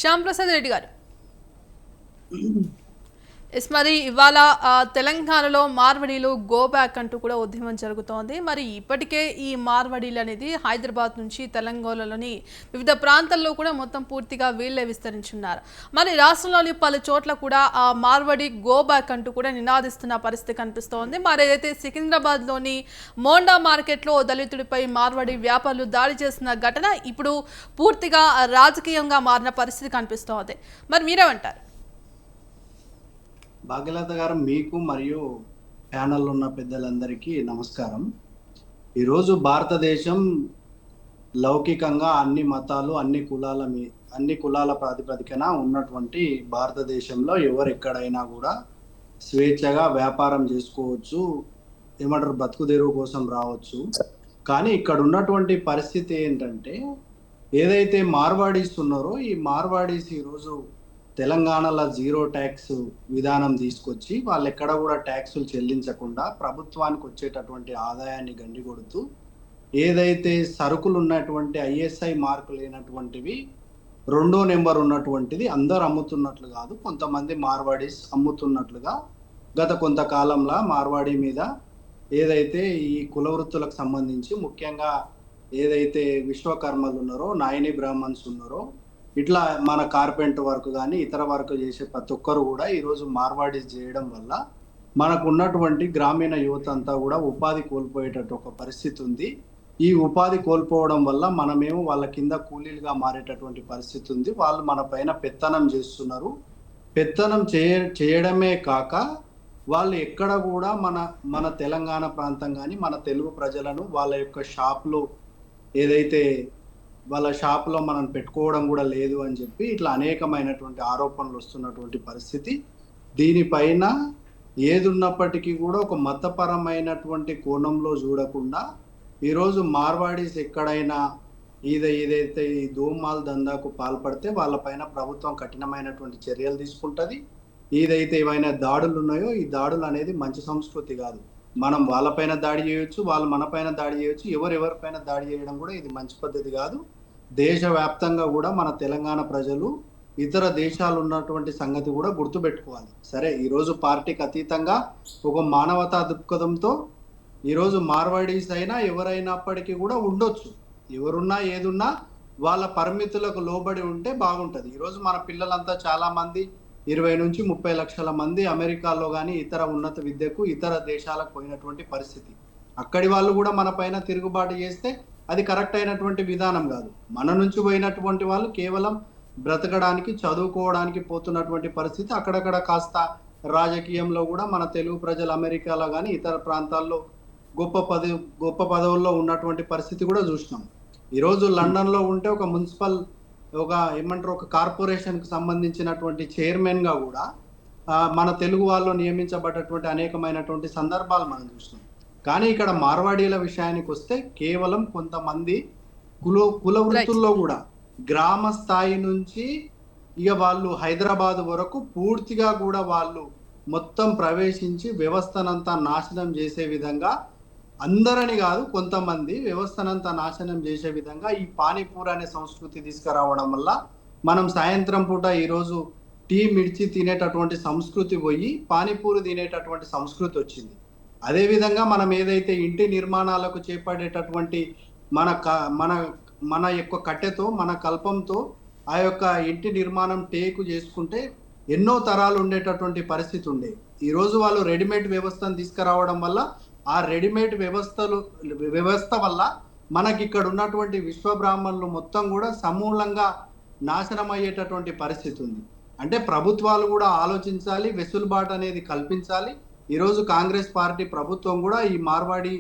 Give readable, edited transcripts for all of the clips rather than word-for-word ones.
శ్యామ్ ప్రసాద్ రెడ్డి గారు, మరి ఇవాళ తెలంగాణలో మార్వడీలు గో బ్యాక్ అంటూ కూడా ఉద్యమం జరుగుతోంది. మరి ఇప్పటికే ఈ మార్వడీలు అనేది హైదరాబాద్ నుంచి తెలంగాణలోని వివిధ ప్రాంతాల్లో కూడా మొత్తం పూర్తిగా వీళ్ళే విస్తరించున్నారు. మరి రాష్ట్రంలోని పలు చోట్ల కూడా ఆ మార్వడి గో బ్యాక్ అంటూ కూడా నినాదిస్తున్న పరిస్థితి కనిపిస్తోంది. మరి ఏదైతే సికింద్రాబాద్లోని మోండా మార్కెట్లో దళితుడిపై మార్వడి వ్యాపారులు దాడి చేసిన ఘటన ఇప్పుడు పూర్తిగా రాజకీయంగా మారిన పరిస్థితి కనిపిస్తోంది. మరి మీరేమంటారు? భాగ్యలత గారు, మీకు మరియు ప్యానల్ ఉన్న పెద్దలందరికీ నమస్కారం. ఈరోజు భారతదేశం లౌకికంగా అన్ని మతాలు అన్ని కులాల ప్రాతిపదికన ఉన్నటువంటి భారతదేశంలో ఎవరు ఎక్కడైనా కూడా స్వేచ్ఛగా వ్యాపారం చేసుకోవచ్చు, ఏమంటారు బతుకు తెరువు కోసం రావచ్చు. కానీ ఇక్కడ ఉన్నటువంటి పరిస్థితి ఏంటంటే, ఏదైతే మార్వాడీస్ ఉన్నారో ఈ మార్వాడీస్ ఈరోజు తెలంగాణలో జీరో ట్యాక్స్ విధానం తీసుకొచ్చి వాళ్ళు ఎక్కడ కూడా ట్యాక్సులు చెల్లించకుండా ప్రభుత్వానికి వచ్చేటటువంటి ఆదాయాన్ని గండికొడుతూ, ఏదైతే సరుకులు ఉన్నటువంటి ఐఎస్ఐ మార్కు లేనటువంటివి 2వ నెంబర్ ఉన్నటువంటిది అందరు అమ్ముతున్నట్లు కాదు, కొంతమంది మార్వాడీస్ అమ్ముతున్నట్లుగా గత కొంతకాలంలో మార్వాడి మీద ఏదైతే ఈ కుల వృత్తులకు సంబంధించి ముఖ్యంగా ఏదైతే విశ్వకర్మలు ఉన్నారో, నాయని బ్రాహ్మణ్స్ ఉన్నారో, ఇట్లా మన కార్పెంటర్ వర్క్ కానీ ఇతర వర్క్ చేసే ప్రతి ఒక్కరు కూడా ఈరోజు మార్వాడీస్ చేయడం వల్ల మనకు ఉన్నటువంటి గ్రామీణ యువత అంతా కూడా ఉపాధి కోల్పోయేటట్టు ఒక పరిస్థితి ఉంది. ఈ ఉపాధి కోల్పోవడం వల్ల మనమేమో వాళ్ళ కింద కూలీలుగా మారేటటువంటి పరిస్థితి ఉంది. వాళ్ళు మన పైన పెత్తనం చేస్తున్నారు. పెత్తనం చేయడమే కాక వాళ్ళు ఎక్కడ కూడా మన తెలంగాణ ప్రాంతం కానీ మన తెలుగు ప్రజలను వాళ్ళ యొక్క షాప్లో ఏదైతే వాళ్ళ షాప్లో మనం పెట్టుకోవడం కూడా లేదు అని చెప్పి ఇట్లా అనేకమైనటువంటి ఆరోపణలు వస్తున్నటువంటి పరిస్థితి. దీనిపైన ఏది ఉన్నప్పటికీ కూడా ఒక మతపరమైనటువంటి కోణంలో చూడకుండా ఈరోజు మార్వాడీస్ ఎక్కడైనా ఏదైతే ఈ దోమాల్ దందాకు పాల్పడితే వాళ్ళపైన ప్రభుత్వం కఠినమైనటువంటి చర్యలు తీసుకుంటుంది. ఏదైతే ఏవైనా దాడులు ఉన్నాయో ఈ దాడులు అనేది మంచి సంస్కృతి కాదు. మనం వాళ్ళపైన దాడి చేయొచ్చు, వాళ్ళు మన పైన దాడి చేయొచ్చు, ఎవరిపైన దాడి చేయడం కూడా ఇది మంచి పద్ధతి కాదు. దేశవ్యాప్తంగా కూడా మన తెలంగాణ ప్రజలు ఇతర దేశాలు ఉన్నటువంటి సంగతి కూడా గుర్తుపెట్టుకోవాలి. సరే, ఈరోజు పార్టీకి అతీతంగా ఒక మానవతా దృక్పథంతో ఈరోజు మార్వాడీస్ అయినా ఎవరైనప్పటికీ కూడా ఉండొచ్చు. ఎవరున్నా ఏదున్నా వాళ్ళ పరిమితులకు లోబడి ఉంటే బాగుంటుంది. ఈరోజు మన పిల్లలంతా చాలా మంది 20 నుంచి 30 లక్షల మంది అమెరికాలో కానీ ఇతర ఉన్నత విద్యకు ఇతర దేశాలకు పోయినటువంటి పరిస్థితి. అక్కడి వాళ్ళు కూడా మన పైన తిరుగుబాటు చేస్తే అది కరెక్ట్ అయినటువంటి విధానం కాదు. మన నుంచి పోయినటువంటి వాళ్ళు కేవలం బ్రతకడానికి చదువుకోవడానికి పోతున్నటువంటి పరిస్థితి. అక్కడక్కడ కాస్త రాజకీయంలో కూడా మన తెలుగు ప్రజలు అమెరికాలో కానీ ఇతర ప్రాంతాల్లో గొప్ప పదవుల్లో ఉన్నటువంటి పరిస్థితి కూడా చూసినాం. ఈరోజు లండన్లో ఉంటే ఒక మున్సిపల్ ఒక కార్పొరేషన్కి సంబంధించినటువంటి చైర్మన్గా కూడా మన తెలుగు వాళ్ళు నియమించబడ్డటువంటి అనేకమైనటువంటి సందర్భాలు మనం చూసినాం. కానీ ఇక్కడ మార్వాడీల విషయానికి వస్తే కేవలం కొంతమంది కుల వృత్తుల్లో కూడా గ్రామ స్థాయి నుంచి ఇక వాళ్ళు హైదరాబాద్ వరకు పూర్తిగా కూడా వాళ్ళు మొత్తం ప్రవేశించి వ్యవస్థనంతా నాశనం చేసే విధంగా, అందరని కాదు కొంతమంది వ్యవస్థనంతా నాశనం చేసే విధంగా ఈ పానీపూరి అనే సంస్కృతి తీసుకురావడం వల్ల మనం సాయంత్రం పూట ఈరోజు టీ మిర్చి తినేటటువంటి సంస్కృతి పోయి పానీపూరి తినేటటువంటి సంస్కృతి వచ్చింది. అదేవిధంగా మనం ఏదైతే ఇంటి నిర్మాణాలకు చేపట్టేటటువంటి మన యొక్క కట్టెతో మన కల్పంతో ఆ యొక్క ఇంటి నిర్మాణం టేకు చేసుకుంటే ఎన్నో తరాలు ఉండేటటువంటి పరిస్థితి ఉండే. ఈరోజు వాళ్ళు రెడీమేడ్ వ్యవస్థను తీసుకురావడం వల్ల ఆ రెడీమేడ్ వ్యవస్థ వల్ల మనకి ఇక్కడ ఉన్నటువంటి విశ్వబ్రాహ్మణులు మొత్తం కూడా సమూలంగా నాశనం అయ్యేటటువంటి పరిస్థితి ఉంది. అంటే ప్రభుత్వాలు కూడా ఆలోచించాలి, వెసులుబాటు అనేది కల్పించాలి. ఈరోజు కాంగ్రెస్ పార్టీ ప్రభుత్వం కూడా ఈ మార్వాడి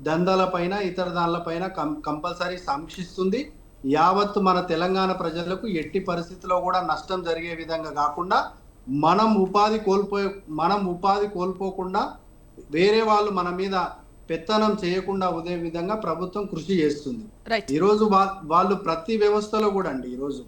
దందాలపైన ఇతర దానిపైన కంపల్సరీ సమీక్షిస్తుంది. యావత్తు మన తెలంగాణ ప్రజలకు ఎట్టి పరిస్థితిలో కూడా నష్టం జరిగే విధంగా కాకుండా మనం ఉపాధి కోల్పోకుండా వేరే వాళ్ళు మన మీద పెత్తనం చేయకుండా ఉదే విధంగా ప్రభుత్వం కృషి చేస్తుంది. ఈరోజు వాళ్ళు ప్రతి వ్యవస్థలో కూడా ఈరోజు